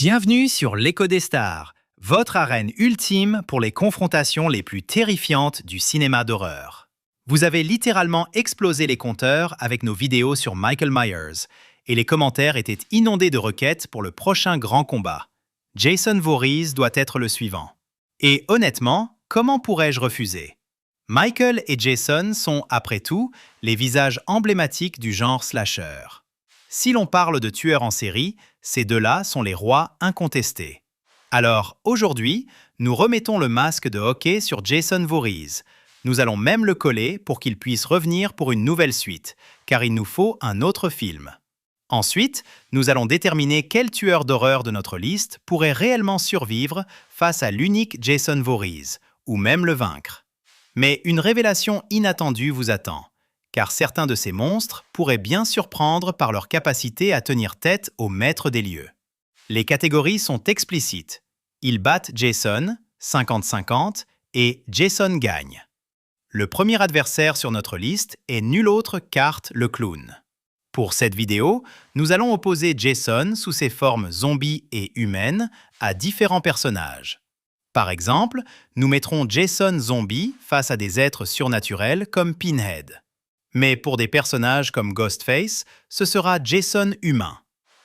Bienvenue sur l'Écho des stars, votre arène ultime pour les confrontations les plus terrifiantes du cinéma d'horreur. Vous avez littéralement explosé les compteurs avec nos vidéos sur Michael Myers, et les commentaires étaient inondés de requêtes pour le prochain grand combat. Jason Voorhees doit être le suivant. Et honnêtement, comment pourrais-je refuser? Michael et Jason sont, après tout, les visages emblématiques du genre slasher. Si l'on parle de tueurs en série, ces deux-là sont les rois incontestés. Alors, aujourd'hui, nous remettons le masque de hockey sur Jason Voorhees. Nous allons même le coller pour qu'il puisse revenir pour une nouvelle suite, car il nous faut un autre film. Ensuite, nous allons déterminer quel tueur d'horreur de notre liste pourrait réellement survivre face à l'unique Jason Voorhees, ou même le vaincre. Mais une révélation inattendue vous attend, car certains de ces monstres pourraient bien surprendre par leur capacité à tenir tête au maître des lieux. Les catégories sont explicites. Ils battent Jason, 50-50, et Jason gagne. Le premier adversaire sur notre liste est nul autre qu'Art le clown. Pour cette vidéo, nous allons opposer Jason sous ses formes zombies et humaines à différents personnages. Par exemple, nous mettrons Jason zombie face à des êtres surnaturels comme Pinhead. Mais pour des personnages comme Ghostface, ce sera Jason humain.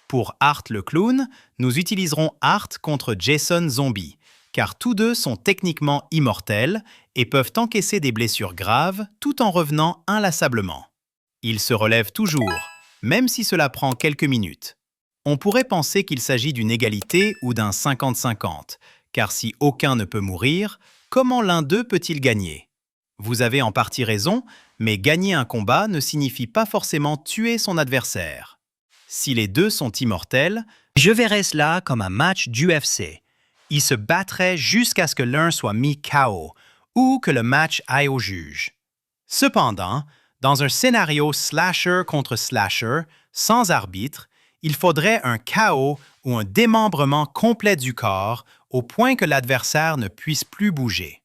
Pour Art le clown, nous utiliserons Art contre Jason zombie, car tous deux sont techniquement immortels et peuvent encaisser des blessures graves tout en revenant inlassablement. Ils se relèvent toujours, même si cela prend quelques minutes. On pourrait penser qu'il s'agit d'une égalité ou d'un 50-50, car si aucun ne peut mourir, comment l'un d'eux peut-il gagner? Vous avez en partie raison, mais gagner un combat ne signifie pas forcément tuer son adversaire. Si les deux sont immortels, je verrais cela comme un match d'UFC. Ils se battraient jusqu'à ce que l'un soit mis KO ou que le match aille au juge. Cependant, dans un scénario slasher contre slasher, sans arbitre, il faudrait un KO ou un démembrement complet du corps au point que l'adversaire ne puisse plus bouger.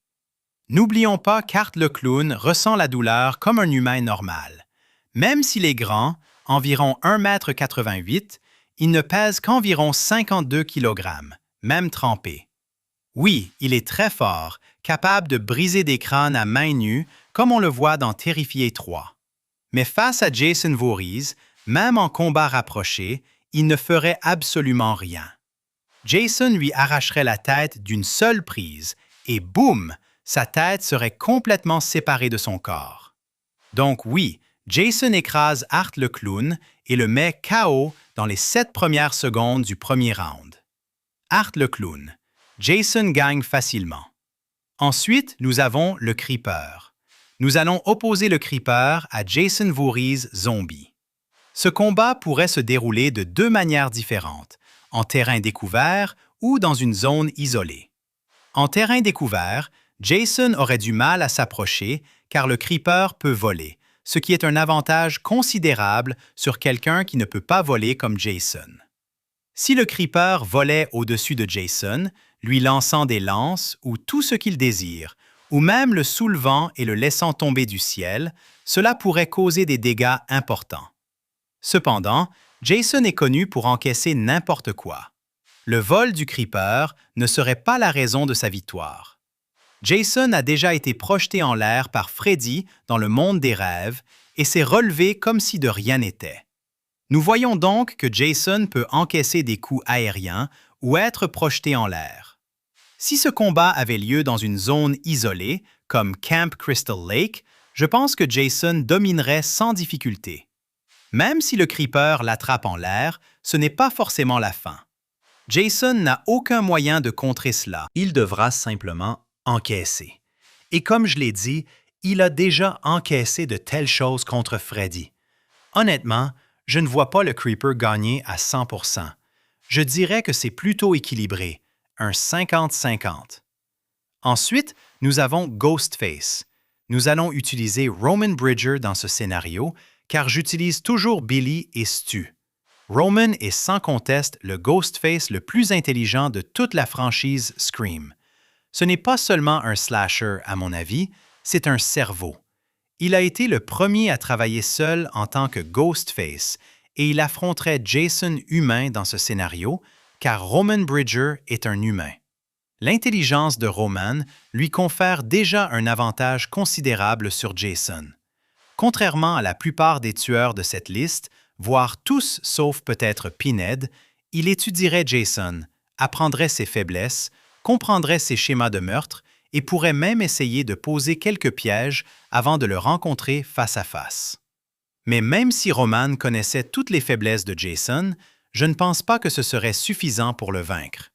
N'oublions pas qu'Art le clown ressent la douleur comme un humain normal. Même s'il est grand, environ 1,88 m, il ne pèse qu'environ 52 kg, même trempé. Oui, il est très fort, capable de briser des crânes à main nue, comme on le voit dans Terrifier 3. Mais face à Jason Voorhees, même en combat rapproché, il ne ferait absolument rien. Jason lui arracherait la tête d'une seule prise, et boum! Sa tête serait complètement séparée de son corps. Donc oui, Jason écrase Art le clown et le met KO dans les 7 premières secondes du premier round. Art le clown. Jason gagne facilement. Ensuite, nous avons le Creeper. Nous allons opposer le Creeper à Jason Voorhees zombie. Ce combat pourrait se dérouler de deux manières différentes, en terrain découvert ou dans une zone isolée. En terrain découvert, Jason aurait du mal à s'approcher car le Creeper peut voler, ce qui est un avantage considérable sur quelqu'un qui ne peut pas voler comme Jason. Si le Creeper volait au-dessus de Jason, lui lançant des lances ou tout ce qu'il désire, ou même le soulevant et le laissant tomber du ciel, cela pourrait causer des dégâts importants. Cependant, Jason est connu pour encaisser n'importe quoi. Le vol du Creeper ne serait pas la raison de sa victoire. Jason a déjà été projeté en l'air par Freddy dans le monde des rêves et s'est relevé comme si de rien n'était. Nous voyons donc que Jason peut encaisser des coups aériens ou être projeté en l'air. Si ce combat avait lieu dans une zone isolée, comme Camp Crystal Lake, je pense que Jason dominerait sans difficulté. Même si le Creeper l'attrape en l'air, ce n'est pas forcément la fin. Jason n'a aucun moyen de contrer cela. Il devra simplement encaissé. Et comme je l'ai dit, il a déjà encaissé de telles choses contre Freddy. Honnêtement, je ne vois pas le Creeper gagner à 100%. Je dirais que c'est plutôt équilibré, un 50-50. Ensuite, nous avons Ghostface. Nous allons utiliser Roman Bridger dans ce scénario, car j'utilise toujours Billy et Stu. Roman est sans conteste le Ghostface le plus intelligent de toute la franchise Scream. Ce n'est pas seulement un slasher, à mon avis, c'est un cerveau. Il a été le premier à travailler seul en tant que Ghostface et il affronterait Jason humain dans ce scénario, car Roman Bridger est un humain. L'intelligence de Roman lui confère déjà un avantage considérable sur Jason. Contrairement à la plupart des tueurs de cette liste, voire tous sauf peut-être Pinhead, il étudierait Jason, apprendrait ses faiblesses, comprendrait ses schémas de meurtre et pourrait même essayer de poser quelques pièges avant de le rencontrer face à face. Mais même si Roman connaissait toutes les faiblesses de Jason, je ne pense pas que ce serait suffisant pour le vaincre.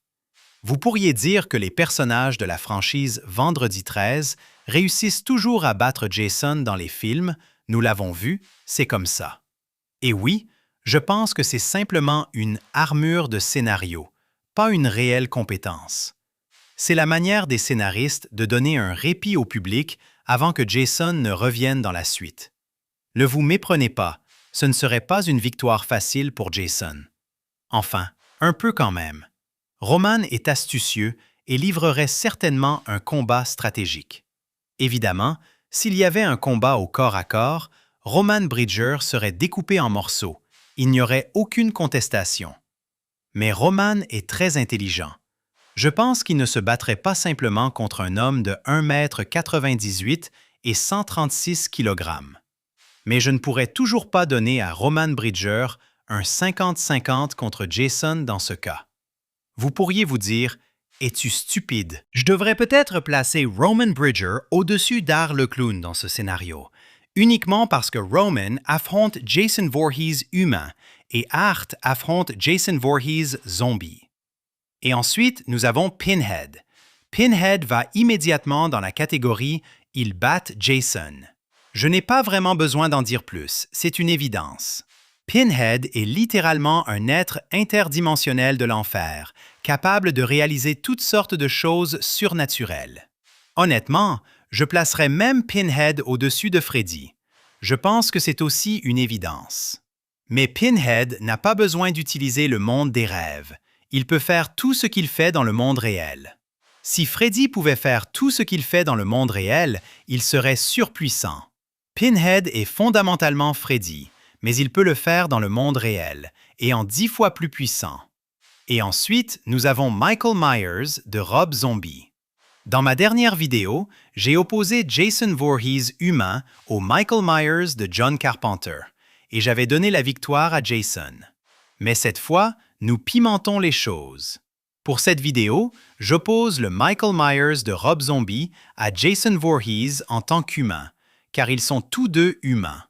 Vous pourriez dire que les personnages de la franchise Vendredi 13 réussissent toujours à battre Jason dans les films, nous l'avons vu, c'est comme ça. Et oui, je pense que c'est simplement une armure de scénario, pas une réelle compétence. C'est la manière des scénaristes de donner un répit au public avant que Jason ne revienne dans la suite. Ne vous méprenez pas, ce ne serait pas une victoire facile pour Jason. Enfin, un peu quand même. Roman est astucieux et livrerait certainement un combat stratégique. Évidemment, s'il y avait un combat au corps à corps, Roman Bridger serait découpé en morceaux. Il n'y aurait aucune contestation. Mais Roman est très intelligent. Je pense qu'il ne se battrait pas simplement contre un homme de 1,98 m et 136 kg. Mais je ne pourrais toujours pas donner à Roman Bridger un 50-50 contre Jason dans ce cas. Vous pourriez vous dire, es-tu stupide? Je devrais peut-être placer Roman Bridger au-dessus d'Art le clown dans ce scénario, uniquement parce que Roman affronte Jason Voorhees humain et Art affronte Jason Voorhees zombie. Et ensuite, nous avons Pinhead. Pinhead va immédiatement dans la catégorie « Il bat Jason ». Je n'ai pas vraiment besoin d'en dire plus, c'est une évidence. Pinhead est littéralement un être interdimensionnel de l'enfer, capable de réaliser toutes sortes de choses surnaturelles. Honnêtement, je placerais même Pinhead au-dessus de Freddy. Je pense que c'est aussi une évidence. Mais Pinhead n'a pas besoin d'utiliser le monde des rêves. Il peut faire tout ce qu'il fait dans le monde réel. Si Freddy pouvait faire tout ce qu'il fait dans le monde réel, il serait surpuissant. Pinhead est fondamentalement Freddy, mais il peut le faire dans le monde réel, et en 10 fois plus puissant. Et ensuite, nous avons Michael Myers de Rob Zombie. Dans ma dernière vidéo, j'ai opposé Jason Voorhees humain au Michael Myers de John Carpenter, et j'avais donné la victoire à Jason. Mais cette fois, nous pimentons les choses. Pour cette vidéo, j'oppose le Michael Myers de Rob Zombie à Jason Voorhees en tant qu'humain, car ils sont tous deux humains.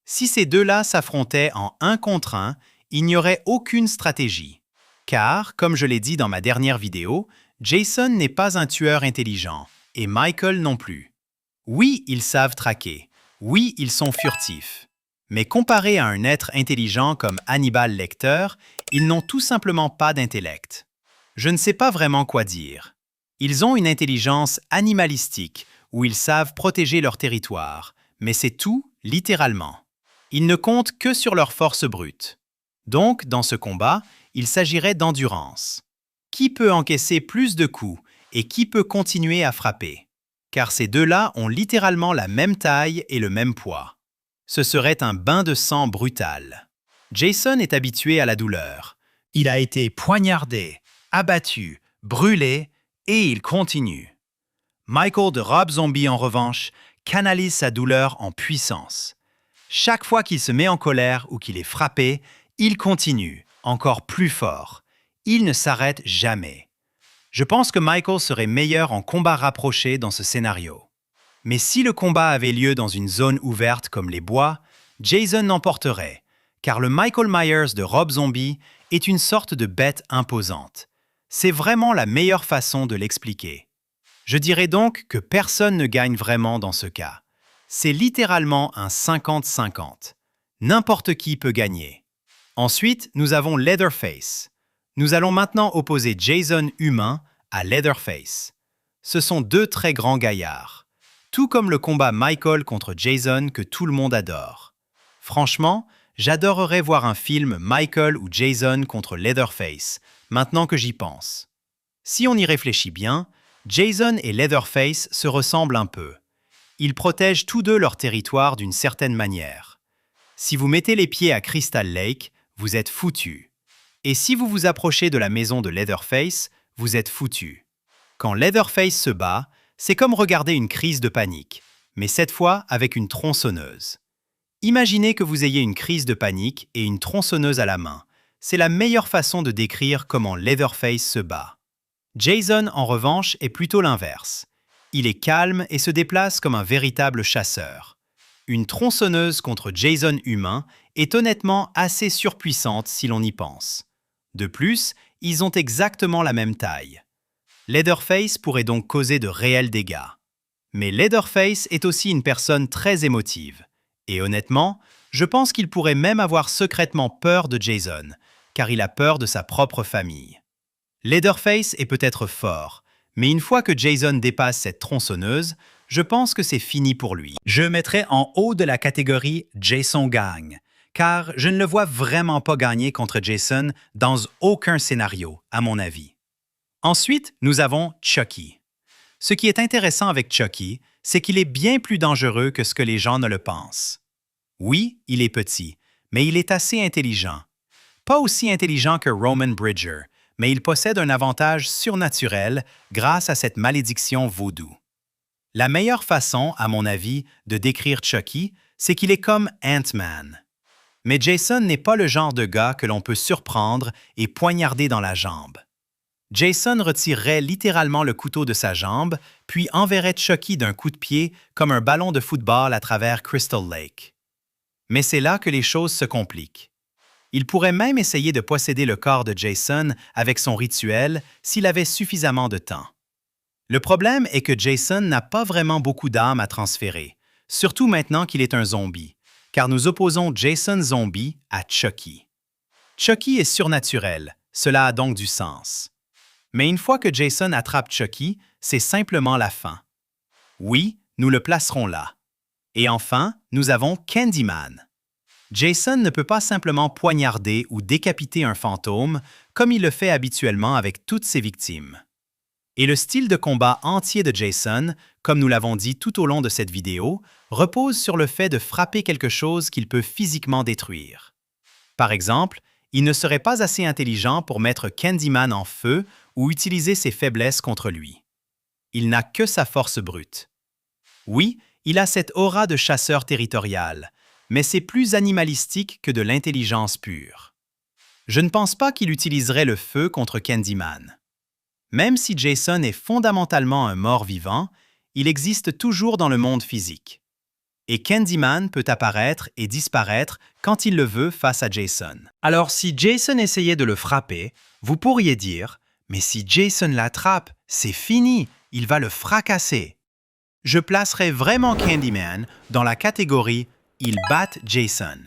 Si ces deux-là s'affrontaient en 1 contre 1, il n'y aurait aucune stratégie. Car, comme je l'ai dit dans ma dernière vidéo, Jason n'est pas un tueur intelligent, et Michael non plus. Oui, ils savent traquer. Oui, ils sont furtifs. Mais comparés à un être intelligent comme Hannibal Lecter, ils n'ont tout simplement pas d'intellect. Je ne sais pas vraiment quoi dire. Ils ont une intelligence animalistique, où ils savent protéger leur territoire, mais c'est tout, littéralement. Ils ne comptent que sur leur force brute. Donc, dans ce combat, il s'agirait d'endurance. Qui peut encaisser plus de coups et qui peut continuer à frapper? Car ces deux-là ont littéralement la même taille et le même poids. Ce serait un bain de sang brutal. Jason est habitué à la douleur. Il a été poignardé, abattu, brûlé, et il continue. Michael de Rob Zombie, en revanche, canalise sa douleur en puissance. Chaque fois qu'il se met en colère ou qu'il est frappé, il continue, encore plus fort. Il ne s'arrête jamais. Je pense que Michael serait meilleur en combat rapproché dans ce scénario. Mais si le combat avait lieu dans une zone ouverte comme les bois, Jason l'emporterait, car le Michael Myers de Rob Zombie est une sorte de bête imposante. C'est vraiment la meilleure façon de l'expliquer. Je dirais donc que personne ne gagne vraiment dans ce cas. C'est littéralement un 50-50. N'importe qui peut gagner. Ensuite, nous avons Leatherface. Nous allons maintenant opposer Jason humain à Leatherface. Ce sont deux très grands gaillards. Tout comme le combat Michael contre Jason que tout le monde adore. Franchement, j'adorerais voir un film Michael ou Jason contre Leatherface, maintenant que j'y pense. Si on y réfléchit bien, Jason et Leatherface se ressemblent un peu. Ils protègent tous deux leur territoire d'une certaine manière. Si vous mettez les pieds à Crystal Lake, vous êtes foutus. Et si vous vous approchez de la maison de Leatherface, vous êtes foutu. Quand Leatherface se bat, c'est comme regarder une crise de panique, mais cette fois avec une tronçonneuse. Imaginez que vous ayez une crise de panique et une tronçonneuse à la main. C'est la meilleure façon de décrire comment Leatherface se bat. Jason, en revanche, est plutôt l'inverse. Il est calme et se déplace comme un véritable chasseur. Une tronçonneuse contre Jason humain est honnêtement assez surpuissante si l'on y pense. De plus, ils ont exactement la même taille. Leatherface pourrait donc causer de réels dégâts. Mais Leatherface est aussi une personne très émotive. Et honnêtement, je pense qu'il pourrait même avoir secrètement peur de Jason, car il a peur de sa propre famille. Leatherface est peut-être fort, mais une fois que Jason dépasse cette tronçonneuse, je pense que c'est fini pour lui. Je mettrai en haut de la catégorie Jason gagne, car je ne le vois vraiment pas gagner contre Jason dans aucun scénario, à mon avis. Ensuite, nous avons Chucky. Ce qui est intéressant avec Chucky, c'est qu'il est bien plus dangereux que ce que les gens ne le pensent. Oui, il est petit, mais il est assez intelligent. Pas aussi intelligent que Roman Bridger, mais il possède un avantage surnaturel grâce à cette malédiction vaudou. La meilleure façon, à mon avis, de décrire Chucky, c'est qu'il est comme Ant-Man. Mais Jason n'est pas le genre de gars que l'on peut surprendre et poignarder dans la jambe. Jason retirerait littéralement le couteau de sa jambe, puis enverrait Chucky d'un coup de pied comme un ballon de football à travers Crystal Lake. Mais c'est là que les choses se compliquent. Il pourrait même essayer de posséder le corps de Jason avec son rituel s'il avait suffisamment de temps. Le problème est que Jason n'a pas vraiment beaucoup d'âme à transférer, surtout maintenant qu'il est un zombie, car nous opposons Jason Zombie à Chucky. Chucky est surnaturel, cela a donc du sens. Mais une fois que Jason attrape Chucky, c'est simplement la fin. Oui, nous le placerons là. Et enfin, nous avons Candyman. Jason ne peut pas simplement poignarder ou décapiter un fantôme comme il le fait habituellement avec toutes ses victimes. Et le style de combat entier de Jason, comme nous l'avons dit tout au long de cette vidéo, repose sur le fait de frapper quelque chose qu'il peut physiquement détruire. Par exemple, il ne serait pas assez intelligent pour mettre Candyman en feu ou utiliser ses faiblesses contre lui. Il n'a que sa force brute. Oui, il a cette aura de chasseur territorial, mais c'est plus animalistique que de l'intelligence pure. Je ne pense pas qu'il utiliserait le feu contre Candyman. Même si Jason est fondamentalement un mort-vivant, il existe toujours dans le monde physique. Et Candyman peut apparaître et disparaître quand il le veut face à Jason. Alors si Jason essayait de le frapper, vous pourriez dire « Mais si Jason l'attrape, c'est fini, il va le fracasser ». Je placerais vraiment Candyman dans la catégorie « Il batte Jason ».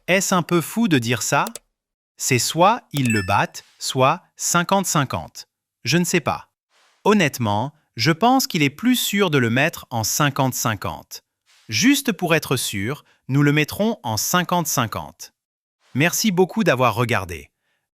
Est-ce un peu fou de dire ça? C'est soit il le batte, soit 50-50. Je ne sais pas. Honnêtement, je pense qu'il est plus sûr de le mettre en 50-50. Juste pour être sûr, nous le mettrons en 50-50. Merci beaucoup d'avoir regardé.